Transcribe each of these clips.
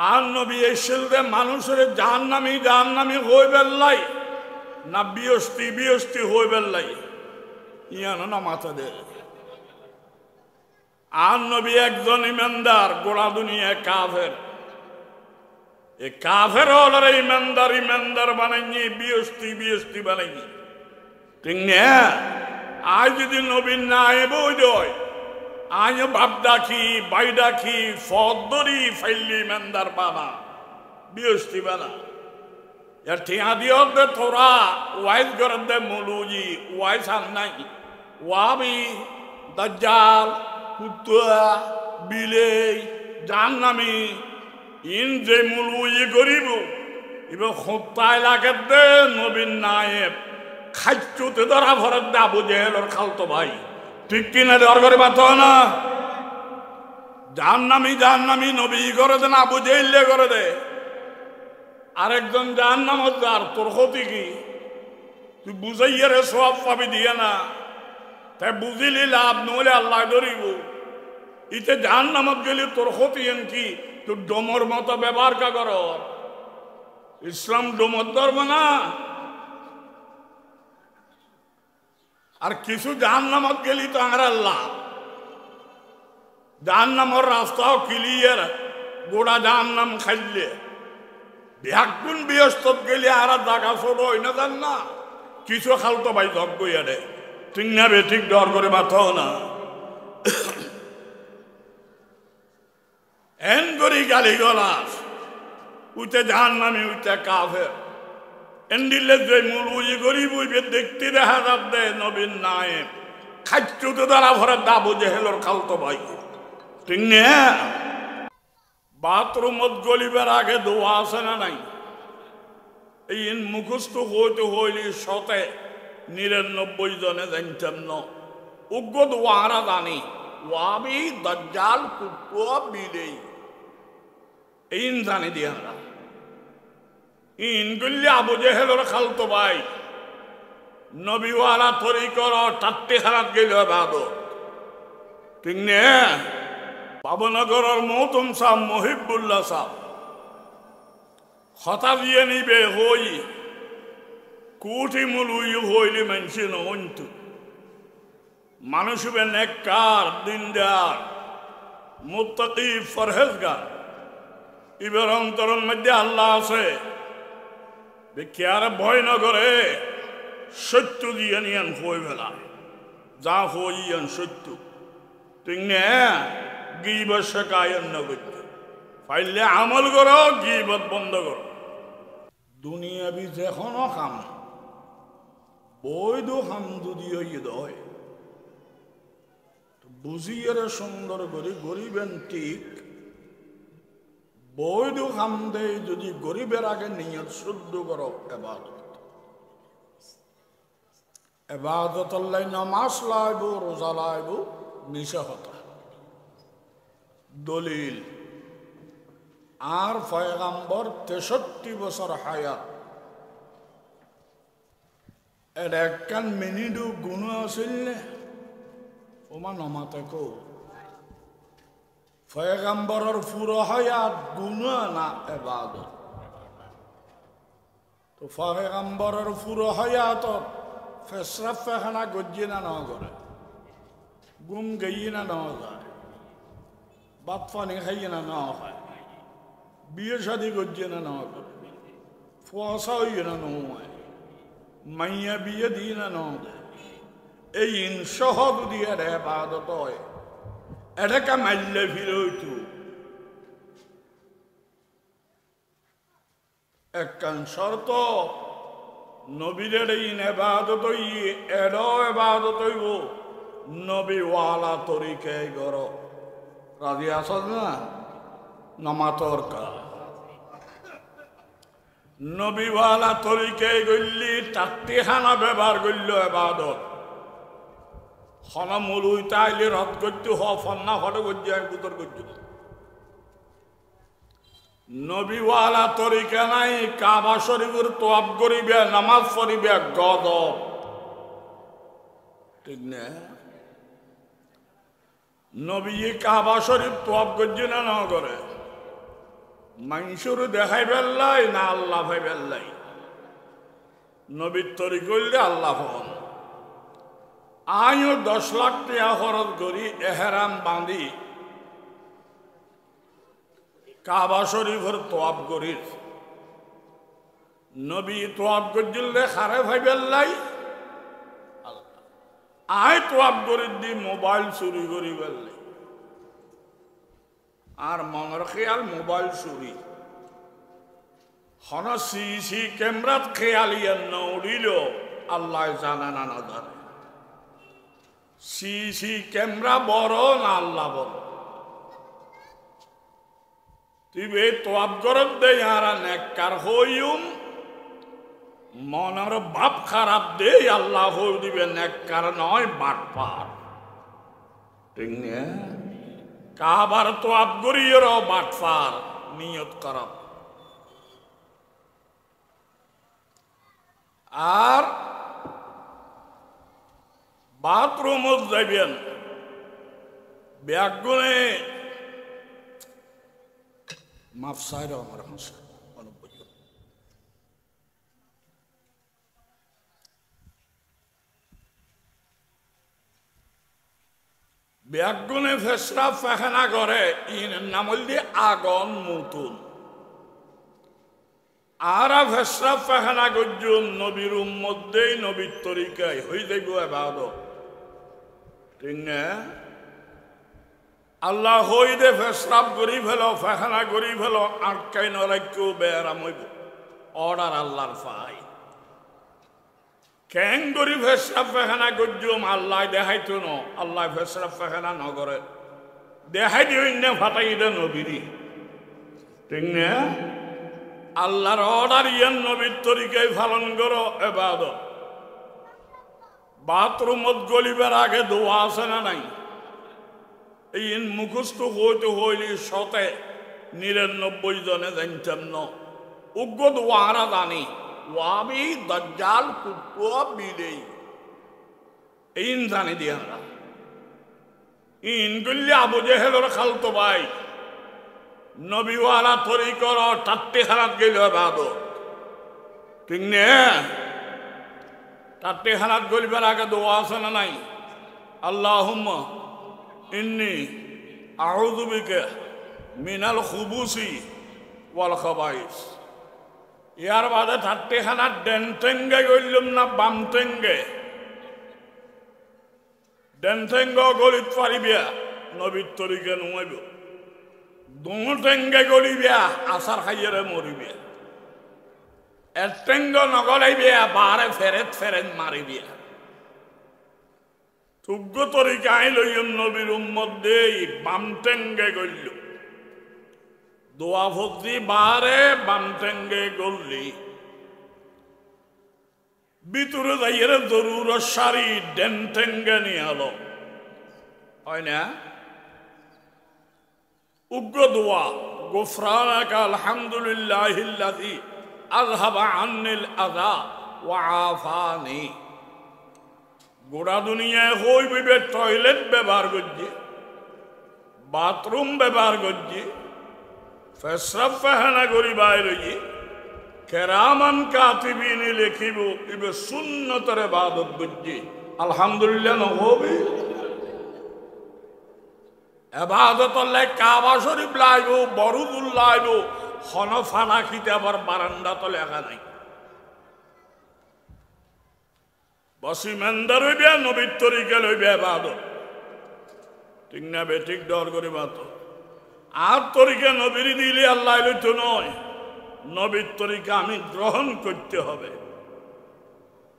আর নবী এসে মানুষের জাহান্নামি হইবেন লাই না বিয়স্তি হইবেন লাই ইয়ানো না মাথা দে। আর নবী একজন ইমানদার, গোড়া দুনিয়া কাফের। এই কাফের হলার ইমানদার বানাইনি, বিয়স্তি বানাইনি। ঠিক না? আজ যদি নবী না এবই দয়, আজ বাপ ডাকি বাই ডাকি ফদরি ফাইলি ইমানদার বানা বিয়স্তি বানা। এর ঠিয়া দিও দে তোরা ওয়াইজ করে দে মৌলুজি ওয়াইজ আর নাই ওয়াবি দাজ্জাল কুত্তা বিলেই জাহান্নামী ইন যে মৌলুজি করিব এবার হত্যায় লাগে দে নবীন নায়েব খাইচুতে ধরা ভরে দে আবু জেহেলের খালতো ভাই। ঠিক কিনা? দেওয়ার করে বাত না। জাহান্নামী নবী করে দেন, আবু জেহেল করে দে। আরেকজন জাহান্নাম আর তোর ক্ষতি কি? তুই বুঝাইয়া রে সব পাবি দিয়ে না, তাই বুঝিলি লাভ নহলে আল্লাহ ধরিব। ইতে জাহান্নামত গেলি তোর ক্ষতি কি? তুই ডোমর মতো ব্যবহার কা কর। ইসলাম ডোমর ধর্ম না। আর কিছু জাহান্নামত গেলি তো আর আল্লাহ জাহান্নামর রাস্তাও ক্লিয়ার, গোড়া জাহান্নাম খাইলে ব্যাকুন বৃহস্পত গেলে আর জায়গা ছোট হয় না জান না, কিছু খালতো ভাই ধক গইয়া দে। ঠিক না বে? ঠিক ডর করে বাথাও না। এন করি গালি গলাস উইতে জাহান্নামী উইতে কাফের এন্ডিলে যে মূল উই গরিব উইবে দেখতে দেখা যাব দে নবীন নায়েব খাইচুতে দ্বারা ভরে দাবু জেহেলর খালতো ভাই। ঠিক না? বাথরুমত গলিবার আগে দোয়া আছে না নাই? এই মুখস্থ হইতে হইলি 99 জনে জানতাম ন উগ্র দোয়ারা জানি ওয়াবি দাজ্জাল কুত্তা বিলেই এই জানি দিয়ে আমরা ইনগুলি আবু জেহেলের খালতো ভাই নবীওয়ালা তরিকর টাট্টি খারাপ গেল বাদো। ঠিক না? পাবনগরের মৌতম সাহ মহিবুল্লাহ সাহ হতা দিয়ে নিবে হই কুটি মুলুই হইলি মানুষে নন্তু মানুষ হবে নেককার দিনদার মুত্তাকি ফরহেজগার। এবার অন্তরের মধ্যে আল্লাহ আছে, বেকার ভয় না করে সত্য দিয়ে নিয়ান হয়ে ফেলা যা হইয়ান সত্য। ঠিক না? গীবত শেখায়ন না করতে পাইলে আমল করো, গীবত বন্ধ করো। দুনিয়াবি যেখনো খাম বৈধ খাম যদি হয় বুঝিয়ে সুন্দর করে গরিবেন ঠিক বৈধ খাম দেয় যদি গরিবের আগে নিয়ত শুদ্ধ করো এবাদত আল্লাহ নামাজ লাইব রোজা লাইব নিশা হতা দলিল আর পয়গাম্বর 63 বছর হায়াত এর একখান মিনিটও গুণ আছিল নে ওমা নমাতে কো পয়গাম্বরের পুরো হায়াত গুণ না এবাদত। তো পয়গাম্বরের পুরো হায়াত ফেসরা ফেখানা গজ্জি না ন করে গুম গেই না ন যায় বাত পানি খাই না ন হয় বিয়ে শাদি গজ্জি না ন করে ফুয়াশা হইয়ে না নয় মাইয়া বিয়ে দিয়ে না ন দেয়। এই ইনসহ যদি এর এবাদত হয় এটাকে মারলে ফিরে হইতো একখান শর্ত নবীদের এবাদত এরও এবাদত হইব নবীওয়ালা তরিকে গর রাজি আস না নমাতর কা নবীওয়ালা তরিকে গল্লি টাট্টি খানা ব্যবহার করল এবাদত খানা মলুই তাইলে রদ করতে হ ফন্না ফটো করছে এক বুতর করছে নবীওয়ালা তরিকা নাই কাবা শরীফের তোয়াব করিবে নামাজ পড়িবে গদব। ঠিক না? নবী কাবা শরীফ তোয়াব করছে না না করে মানুষের দেখাই বেল্লাই না আল্লাহ ভাই বেল্লাই নবীর তরি করলে আল্লাহ হন আমিও 10 লাখ টাকা খরচ করি এহরাম বাঁধি কাবা শরীফের তোয়াব করি নবী তোয়াব করলে খারে ভাই বেল্লাই আয় তোয়াব করে দি মোবাইল চুরি করি বেল্লাই আর মনের খেয়াল মোবাইল চুরি হন সিসি ক্যামেরাত খেয়াল ইয়ার নড়িল আল্লাহ জানে না না জানে সিসি ক্যামেরা বড় না আল্লাহ বড় তুই তোয়াব করত দে ইয়ারা নেককার হইম মনের বাপ খারাপ দে আল্লাহ হই দিবে নেককার নয় বাটপার ঠিক না কাবার তোয়াব করিয়ের বাটপার নিয়ত খারাপ আর বাথরুম যাইবেন ব্যাগুনে মাফসাইর আমার ব্যাগুনে ফেসরা পায়খানা করে ইন নাম হল আগন মুতুন আরা ফেসরা পায়খানা গজ্জুম নবীর উম্মতেই নবীর তরিকায় হই যাইব ইবাদত ঠিক না আল্লাহ হই দে ফেসরাব করি ফেলো পায়খানা করি ফেলো আটকাই নরাক্যও বেয়ারাম হইব অর্ডার আল্লাহর পাই কেন করি ফেসরাব পায়খানা গজ্জুম আল্লাহ দেখাইতো ন আল্লাহ ফেসরাব পায়খানা নগরে দেখাই দিও না ফাটাই দে নবীরি ঠিক না আল্লাহর অর্ডার ইয়ান নবীর তরিকায় পালন করো ইবাদত বাথরুমত গলিবার আগে দোয়া আছে না নাই এই মুখস্থ হইতে হইলি 99 জনে জানতাম ন উগ্র দোয়ারা জানি ওয়াবি দাজ্জাল কুতুয়া বিলেই ইন জানি দিয়া ইন গল্লি আবু জেহেলের খালতো ভাই নবীওয়ালা তরিকর টাট্টি খানাত গেল ইবাদত ঠিক না টাট্টি খানাত গলিবার আগে দোয়া আছে না নাই আল্লাহুম্মা ইন্নী আউযু বিকা মিনাল খুবুসি ওয়াল খাবাইস ইয়ার বাদে টাট্টি খানাত ডেন টেঙ্গে গইলুম না বাম টেঙ্গে ডেন টেঙ্গ গলিত পারিবিয়া নবীর তরিকে নুমাইব দোনো টেঙ্গে গলিবিয়া আসার খাইয়েরে মরিবিয়া এক টেঙ্গ নগলাইবিয়া বারে ফেরেত ফেরেত মারিবিয়া তুগ্য তরিকায় লইম নবীর উম্মত দেই বাম টেঙ্গে গইল দোয়া ভক্তি বারে বাম টেঙ্গে গললি ভিতরে যাইয়ের জরুর সারি ডেন টেঙ্গে নিয়ে আলো হয় না উগ্র দোয়া গুফরানাকা আলহামদুলিল্লাহিল্লাযী আযহাবা আন্নিল আযা ওয়া আফানি গোড়া দুনিয়ায় হই বিবে টয়লেট ব্যবহার করছি বাথরুম ব্যবহার করছি পেশাব পায়খানা করি বাইরে কেরামান কাতিবিন লিখিব ইবে সুন্নতের ইবাদত করছি আলহামদুলিল্লাহ নহবি এবাদত কাবা শরীফ লাইব বরুদুল লাইব হনফানা খিতে আবার বারান্দা তো লেখা নাই বসি মেন্দার হইবে নবীর তরিকা লইবে এবাদত ঠিক না বে ঠিক ডর করি মাত আর তরিকা নবীর দিলে আল্লাহ লইতো নয় নবীর তরিকা আমি গ্রহণ করতে হবে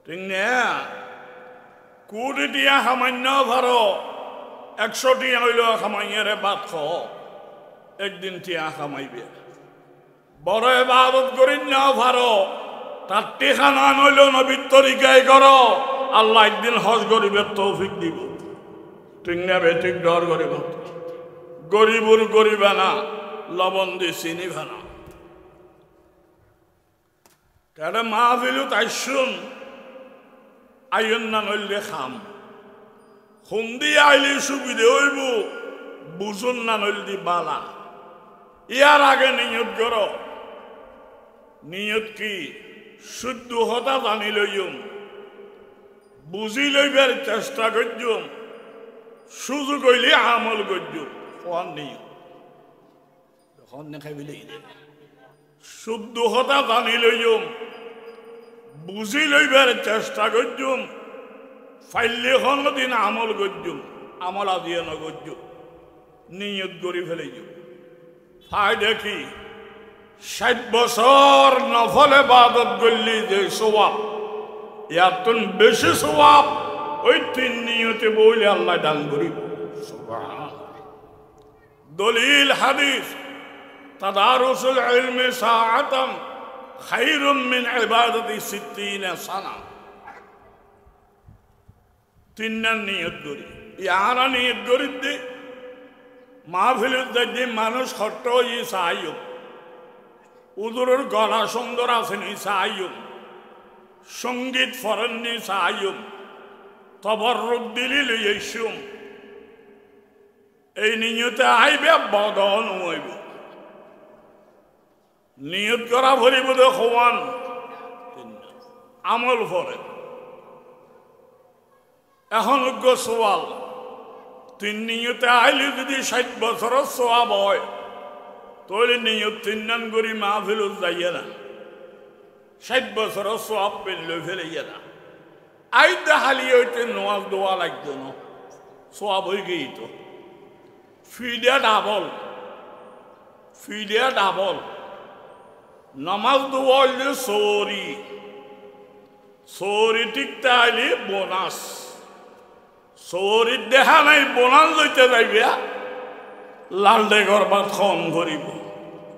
ঠিক না কোটি টিয়া সামান্য ভারো 100 টিয়া হইল খামাইয়ারে বাদ খ একদিন টিয়া খামাইবে বড় ইবাদত করি না ভারো তার টেখানা নইল নবীর তরিকায় করো আল্লাহ একদিন হজ গরিবের তৌফিক দিব ঠিক না বে ঠিক ডর গরিব গরিবুর গরিবা না লবণ দিয়ে চিনিবা না তাহলে মাহফিলু তাই শুন আইন না নইলে খাম হুন্দি আইলে সুবিধে হইব বুঝুন না নইল দি বালা ইয়ার আগে নিয়ত করো, নিয়ত কি শুদ্ধ হতা জানি লইম, বুঝি লইবার চেষ্টা করছুম, সুযোগ হইলে আমল করছুম। কোন নিয়ত এখন দেখাই বলে শুদ্ধ হতা জানি লইম, বুঝি লইবার চেষ্টা করছুম, ফাইলে দিন আমল করছুম, আমল আজিয়ে নগরছুম, নিয়ত করি ফেলেছ। ফাই দেখি ৬০ বছর নফল ইবাদত করলি যে সওয়াব, এত বেশি সওয়াব ওই ৩ নিয়তে বইলে আল্লাহ দান করিব। দলিল হাদিস তাদারুসুল ইলমি সাআতান খায়রুম মিন ইবাদাতি ৬০ সানা। ৩ নিয়ত করি, ইয়ারা নিয়ত করি দে মাহফিলের যে মানুষ খট্ট ই চাইও, উদুরের গলা সুন্দর আসেনি চাইও, সঙ্গীত ফরেননি চাইও, তবরুক দিলি লইয়াইছুম, এই নিয়তে আইবে বদন হইব। নিয়ত করা ভরিব দেখোয়ান আমল করে। এখন সোয়াল ৩ নিয়তে আইলে যদি ৬০ বছরের সোয়াব হয়, তাহলে নিয়ত ৩ করি মাহফিল যাইয়ে না, ৬০ বছরের সোয়াব পেলে ফেলাইয়া না। আই দেখালি হইতে নোয়াজ দোয়া লাগতো না, সোয়াব হয়ে গেই তো ফিডিয়া ডাবল, ফিডিয়া ডাবল। নামাজ দোয়া হইলে সৌরি, সৌরি টিকতে আইলে বোনাস, সৌরির দেখা নাই বোনাস লইতে যাইবে, লাল দে করবার কম করিব,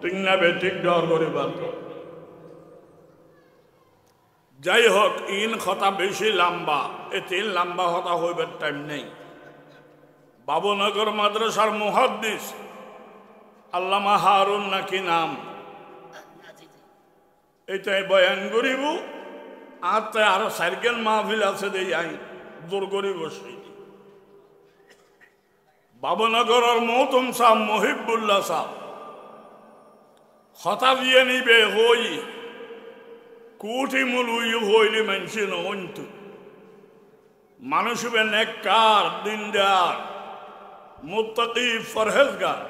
ঠিক না বেঠিক ডর করিবার। যাই হোক, ইন কথা বেশি লম্বা, এতে লম্বা হতা হইবার টাইম নেই। বাবুনগর মাদ্রাসার মুহাদ্দিস আল্লামা হারুন নাকি নাম, এটাই বয়ান করিব। আর তাই আরো 4 মাহফিল আছে দেই আই জোর করি বসি। বাবুনগরের মৌতম সাহ মহিবুল্লাহ সাহ হতা দিয়ে নিবে হই কুটি মুলুই হইলে মানুষে নহন্তু, মানুষ হবে নেককার, দিনদার, মুত্তাকি, ফরহেজগার।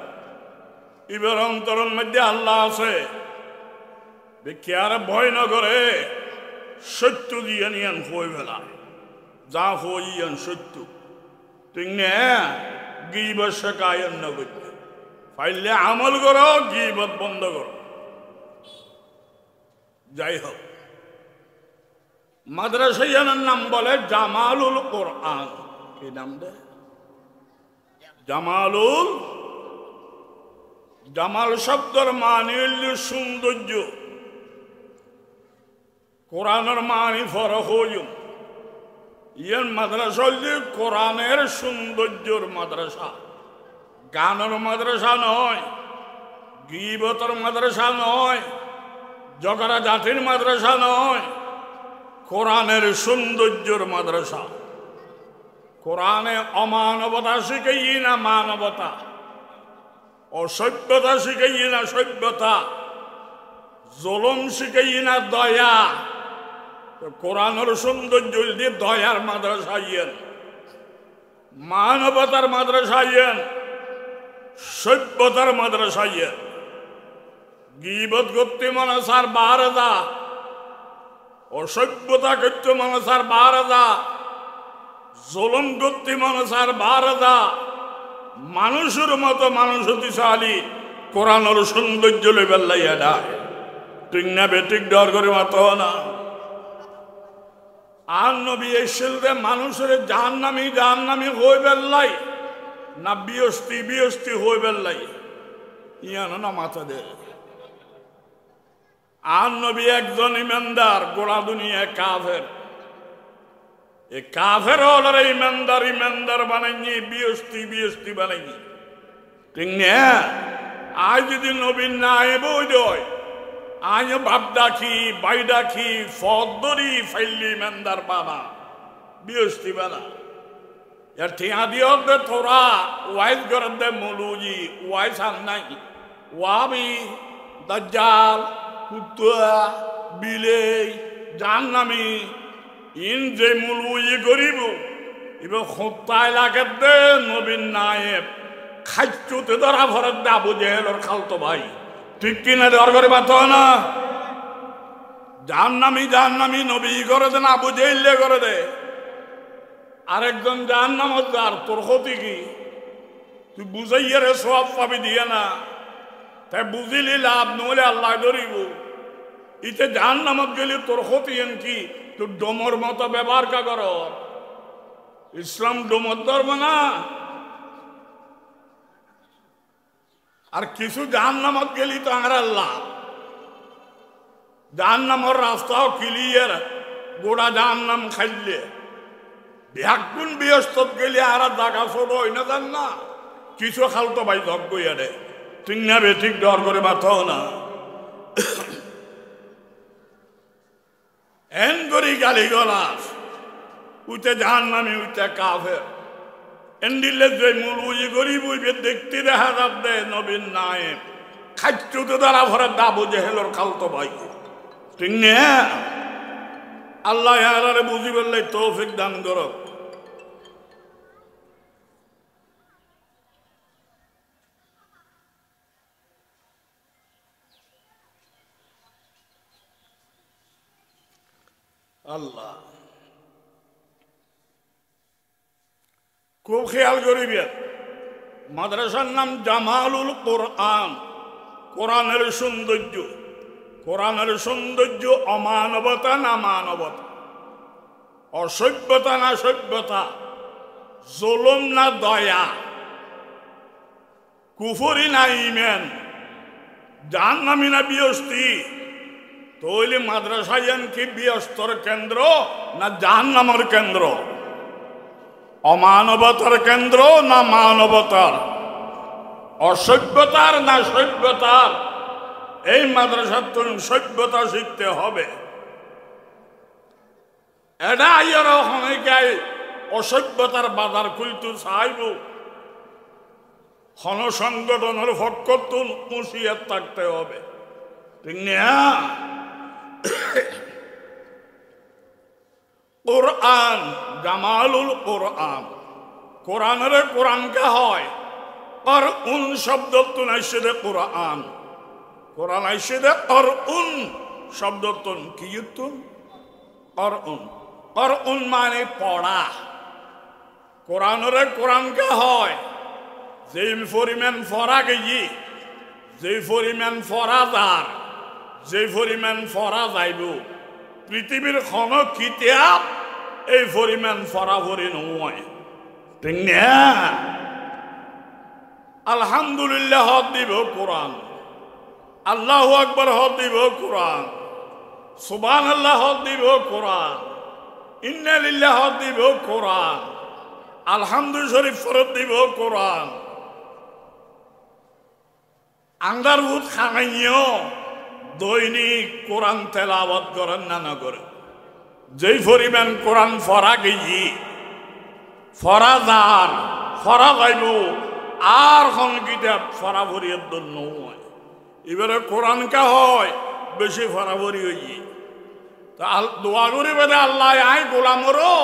এবার অন্তরের মধ্যে আল্লাহ আছে, আর ভয় না করে সত্য দিয়ে নিয়ান হই ফেলা, যা হইয়ান সত্য, ঠিক না? গীবত শেখায়ন না করতে পাইলে আমল করো, গীবত বন্ধ করো। যাই হোক, মাদ্রাসার নাম বলে জামালুল কোরআন। কি নাম দে? জামালুল। জামাল শব্দের মানে হইল সৌন্দর্য, কোরআনের মানে ফরক হইম। ইয়ার মাদ্রাসা হইল কোরআনের সৌন্দর্যর মাদ্রাসা, গানের মাদ্রাসা নয়, গীবতের মাদ্রাসা নয়, জগরা জাতির মাদ্রাসা নয়, কোরআনের সৌন্দর্যর মাদ্রাসা। কোরআনে অমানবতা শিখাই না মানবতা, অসভ্যতা শিখাই না সভ্যতা, জুলুম শিখাই না দয়া। কোরআনের সৌন্দর্য দিয়ে দয়ার মাদ্রাসা ইয়েন, মানবতার মাদ্রাসা ইয়েন, সভ্যতার মাদ্রাসা ইয়েন। গীবত করতে মানুষের বারদা, অসভ্যতা করতে মানুষের বারদা, জুলুম করতে মানুষের বারদা। মানুষের মতো মানুষ হতে চালি কোরআনের সৌন্দর্য লেবেল লাইয়া দেয়, ঠিক না বেঠিক ডর করে মাত না। আর নবী এসেল মানুষের জাহান্নামি হয়ে বেল্লাই না বিয়স্তি হয়ে বেল্লাই, ইয়ানো না মাথা দে। আর নবী একজন ইমানদার, গোড়া দুনিয়া কাফের। এই কাফের হল ইমানদার বানাইনি, বিয়স্তি বানাইনি, ঠিক না? আজ যদি নবীন না বই দেয়, আজ বাপ ডাকি, বাই ডাকি, ফদরি ফাইলি ইমানদার বাবা বিয়স্তি বানা। এর ঠিয়া দিও দে তোরা ওয়াইজ করে দে মৌলুজি, ওয়াইজ আর নাই, ওয়াবি দাজ্জাল কুত্তা বিলেই জাহান্নামী ইন যে মূল উই করিব ইব হত্যা এলাকার দে নবীন নায়েব খাইচুতে ধরা ভরত দে আবু জেহেলের খালতো ভাই ঠিক কিনা দর করে বাত না জাহান্নামী নবী করে দেন আবু জেহেল করে দে আরেকজন জাহান্নামত আর তোর ক্ষতি কি তুই বুঝাইয়া রে সব পাবি দিয়ে না তাই বুঝিলি লাভ নহলে আল্লাহ ধরিব ইতে জাহান্নামত গেলি তোর ক্ষতি কি তুই ডোমর মতো ব্যবহার কা কর ইসলাম ডোমর ধর্ম না আর কিছু জাহান্নামত গেলি তো আর আল্লাহ জাহান্নামর রাস্তাও ক্লিয়ার গোড়া জাহান্নাম খাইলে ব্যাকুন বৃহস্পত গেলে আর জাগা ছোট হয় না জান না কিছু খালতো ভাই ধক গইয়া রে ঠিক না বে ঠিক ডর করে মাথাও না এন করি গালি গলাস উইতে জাহান্নামী উইতে কাফের এন্ডিলে যে মূল উই গরিব উইবে দেখতে দেখা যাবে নবীন নায়েব খাইচুতে দ্বারা ভরে আবু জেহেলের খালতো ভাই ঠিক না আল্লাহ আরে বুঝি বললে তৌফিক দান করো আল্লাহ খুব খেয়াল করিবেন মাদ্রাসার নাম জামালুল কোরআন কোরআনের সৌন্দর্য অমানবতা না মানবতা অসভ্যতা না সভ্যতা জুলুম না দয়া কুফরি না ঈমান জাহান্নামী না বিয়স্তি তৈলি মাদ্রাসায়ন কি বিয়স্তর কেন্দ্র না জাহান্নামের কেন্দ্র অমানবতার কেন্দ্র না মানবতার অসভ্যতার না সভ্যতার এই মাদ্রাসার সভ্যতা শিখতে হবে এটা আইয়ার অনেকাই অসভ্যতার বাজার খুলতে চাইব সংগঠনের ফটকত মুসিয়াত থাকতে হবে ঠিক না কোরআন জামালুল কোরআন কোরআনের কোরআনকে হয় আর উন শব্দ তুন আইসে দে কোরআন কোরআন আইসে দে আর উন শব্দ তুন কি তুন আর উন মানে পড়া কোরআনের কোরআনকে হয় যে পরিমাণ ফরা গেছি যে পরিমাণ ফরাদার যে পরিমাণ ফরা যাইব পৃথিবীর কোন কিতাব এই পরিমাণ ফরাফরি নয় ঠিক না আলহামদুলিল্লাহ হদ দিব কোরআন আল্লাহু আকবার হদ দিব কোরআন সুবহানাল্লাহ হদ দিব কোরআন ইন্না লিল্লাহি হদ দিব কোরআন আলহামদুলিল্লাহ শরীফ ফরদ দিব কোরআন আন্দার ভূত খানাইও দৈনিক কোরআন তেলাওয়াত করেন না করে যেই পরিমাণ কোরআন ফরা গেছি ফরাদার ফরা যাইব আর কোন কিতাব ফরাফরির জন্য নয় এবারে কোরআনকে হয় বেশি ফরাফরি হইয়ে তা দোয়া করি বেদে আল্লাহ আয় গোলামরও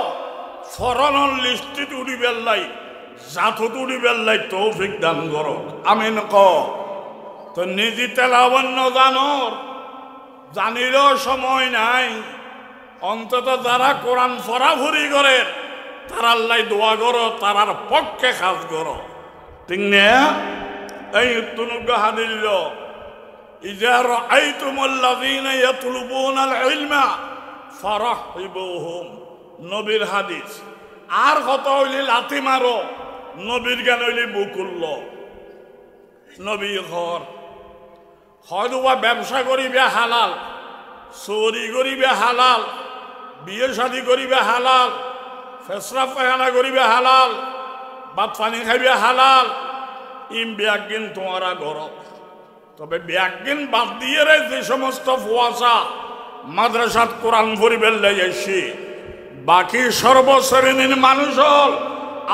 ফরনের লিস্টিত উড়ি বেল্লাই জাথত উড়ি বেল্লাই তৌফিক দান করো আমিন ক তো নিজে তেলাওয়ান্ন জানোর জানিরও সময় নাই অন্তত যারা কোরআন ফরাফরি করে তারা আল্লাহ দোয়া করো তারার পক্ষে কাজ করো ঠিক না এই তুনুগ হাদিল ইজা রাআইতুমুল্লাযীনা ইয়াতলুবুনাল ইলমা ফারাহিবুহুম নবীর হাদিস আর কত হইলে লাথি মারো নবীর গান হইলে বুকুল্ল নবী ঘর হয়তো ব্যবসা করিবে হালাল চুরি করিবে হালাল বিয়ে শাদী করিবে হালাল ফেসরা পায়খানা করিবে হালাল ভাত পানি খাইবে হালাল ইম ব্যাগিন তোমারা ঘর তবে ব্যাগিন বাদ দিয়ে যে সমস্ত ফুয়াশা মাদ্রাসাত কোরআন পড়িবে লাইছি বাকি সর্বশ্রেণীর মানুষ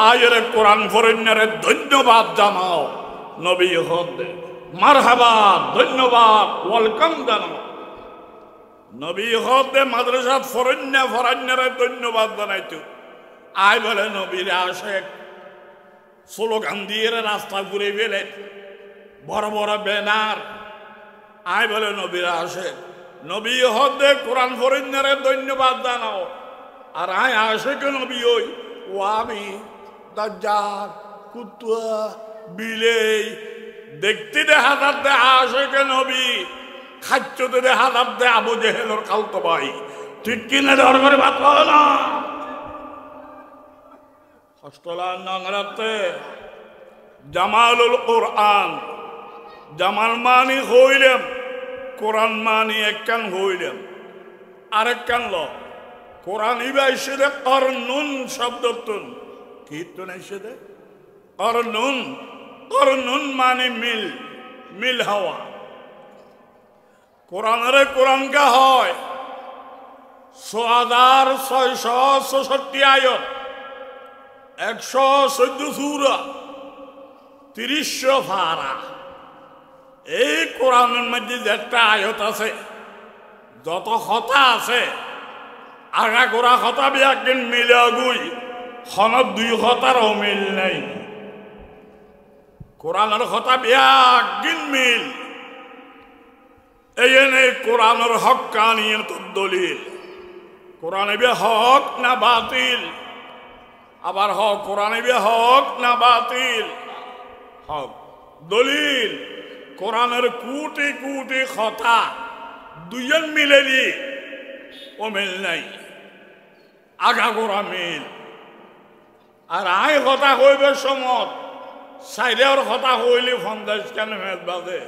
আয়ের কোরআন পড়িনারে ধন্যবাদ জানাও নবী হদ মারহাবা, ধন্যবাদ, ওয়েলকাম জানাও। নবী হতে মাদ্রাসাত ফরান্যারে ধন্যবাদ জানাইতো। আয় বলে নবীর আশেক স্লোগান দিয়ে রাস্তা ঘুরে ফেলে, বড় বড় ব্যানার। আয় বলে নবীর আশেক, নবী হতে কোরআন ফরান্যারে ধন্যবাদ জানাও। আর আয় আশেক নবী ওই ও আমি দাজ্জাল, কুতুয়া, বিলেই দেখতে দেখা যাচ্ছে আশেক নবী, খাচ্চতে দেখা যাচ্ছে আবু জেহেলের খালতো ভাই। ঠিক কিনা ডর করে বাদ না হস্তলার নাংরাতে জামালুল কোরআন। জামাল মানি হইলাম, কোরআন মানি একখান হইলাম। আরেকখান ল কোরআন ইবা এসে দে করনুন শব্দতুন কীর্তন এসে দে করনুন। করনুন মানে মিল, মিল হওয়া। কোরআনের কোরআনকা হয় ৬৬৬৬ আয়াত, ১১৪ সূরা, ৩০০ পারা। এই কোরআনের মধ্যে যেটা আয়াত আছে, যত কথা আছে, আগা গোড়া কথা বি একদিন মিলে গুই খনত ২ কথার অমিল নেই। কোরআনের কথা বি একদিন মিল। এই এনে কোরআনের হক কানিয়ত দলিল। কোরআনে বে হক না বাতিল, আবার হক কোরআনে বে হক না বাতিল, হক দলিল। কোরআনের কোটি কোটি কথা দুজন মিলে দি ও মিল নাই, আগা গোড়া মিল। আর আই কথা হইবে সমত সাইডের কথা হইলে ৫০ কেন মেজ বাজে,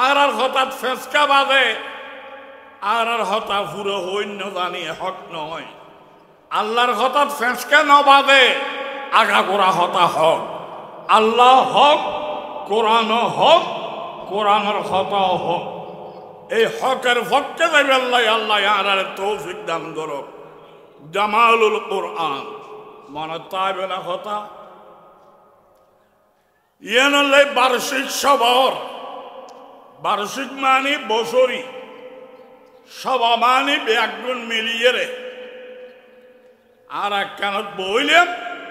আর হঠাৎ ফেঁচকা বাজে, আর হঠাৎ পুরো হইন্য জানি হক নয়। আল্লাহর হঠাৎ ফেঁচকা ন বাজে, আগা গোড়া হতা হক। আল্লাহ হক, কোরআন হক, কোরআনের হতা হক। এই হকের পক্ষে যাবে আল্লাহ, আল্লাহ আর তৌফিক দান করো। জামালুল কোরআন মনে তাইবে না কথা। ইয়েন বার্ষিক সবর, বার্ষিক মানে বছরই, সভা মানে একজন মিলিয়ে রে। আর একখানত বইলেন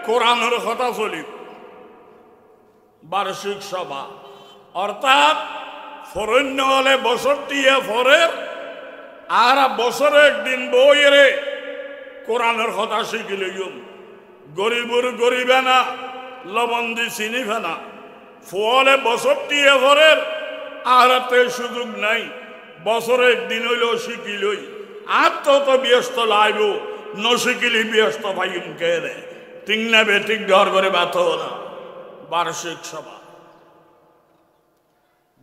কোরআনের কথা চলি বার্ষিক সভা, অর্থাৎ ফরণ্য হলে বছরটি ফরের, আর বছরে একদিন বইয়ে কোরআনের কথা শিখিল। গরিবুর গরিবে না, লবণ দি চিনিবে না। ফলে বছরটি ফরের, আর সুযোগ নাই, বছরে একদিন হইলেও শিখিলই। আর তো ব্যস্ত লাইব, নশিকিলি ব্যস্ত ভাইম কে রে। ঠিক না বেঠিক ডর করে বাত না বার্ষিক সভা।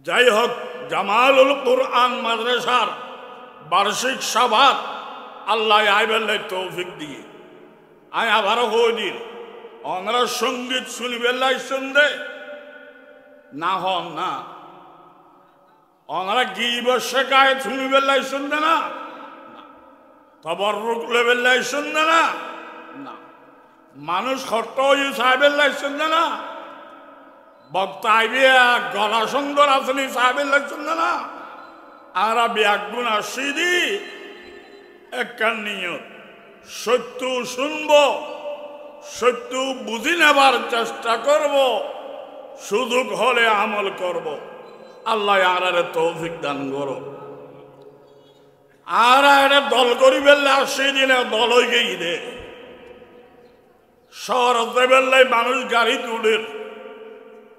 যাই হোক, জামালুল কোরআন মাদ্রাসার বার্ষিক সভা আল্লাহ আইবেল্লাই তৌফিক দিয়ে আই আবারও হইদিন আমরা সঙ্গীত শুনিবেল্লাই শুনবে না হন না, ওনারা গিবর শেখায় শুনিবেল্লাই শুনবে না, তবরুক লেবেল্লাই শুনবে না, মানুষ খট্ট হয়ে সাহেবেল্লাই শুনবে না, বক্তা আইবে গলা সুন্দর আসনি সাহেবেল্লাই শুনবে না। আর ব্যাগুণ আসিদি একখান নিয়ত, সত্য শুনব, সত্য বুঝি নেবার চেষ্টা করব, সুযোগ হলে আমল করব। আল্লাহ আর তৌফিক দান করো। আর এটা দল করি বেললে আসি দিলে দল হয়ে গেই দে শহরতে বেললাই মানুষ গাড়ি তুলে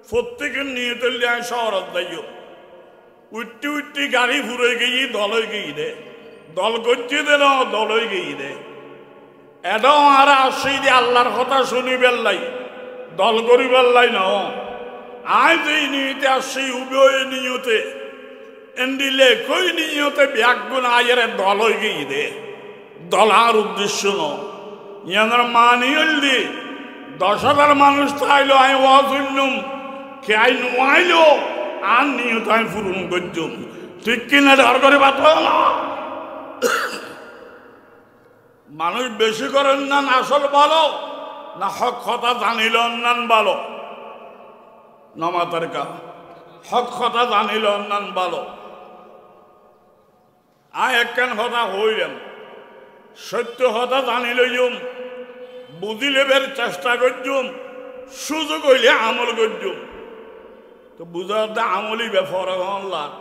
প্রত্যেকের নিয়ে তুললে আমি শহরত যাইও উঠতে উঠতে গাড়ি ঘুরে গিয়ে দল হয়ে গেই দে দল করছি দে না দল হয়ে গেই দে এটাও আর আসি দিয়ে আল্লাহর কথা শুনি বেললাই দল করি বেললাই না আজ এই নিয়তে আসি উভয় নিয়তে এন্ডিলে কই নিয়তে ব্যাগুণ আয়ের দল হয়ে গিয়ে দে দলার উদ্দেশ্য নয় মানি হইলি 10,000 মানুষ চাইলো আমি ওয়াজুন্নুম কে আই নোয়াইলো আর নিয়ত আমি পূরণ করছুম ঠিক কিনা ধর করে বাত না মানুষ বেশি করেন না আসল ভালো না হক কথা জানিল অন্যান ভালো নমাতার কা হক কথা জানিল অন্যান ভালো আয় একখান কথা হইলাম সত্য কথা জানিলইম বুঝিলেবের চেষ্টা করছুম সুযোগ হইলে আমল করছুম তো বুঝাতে আমলই ব্যাপার লাগ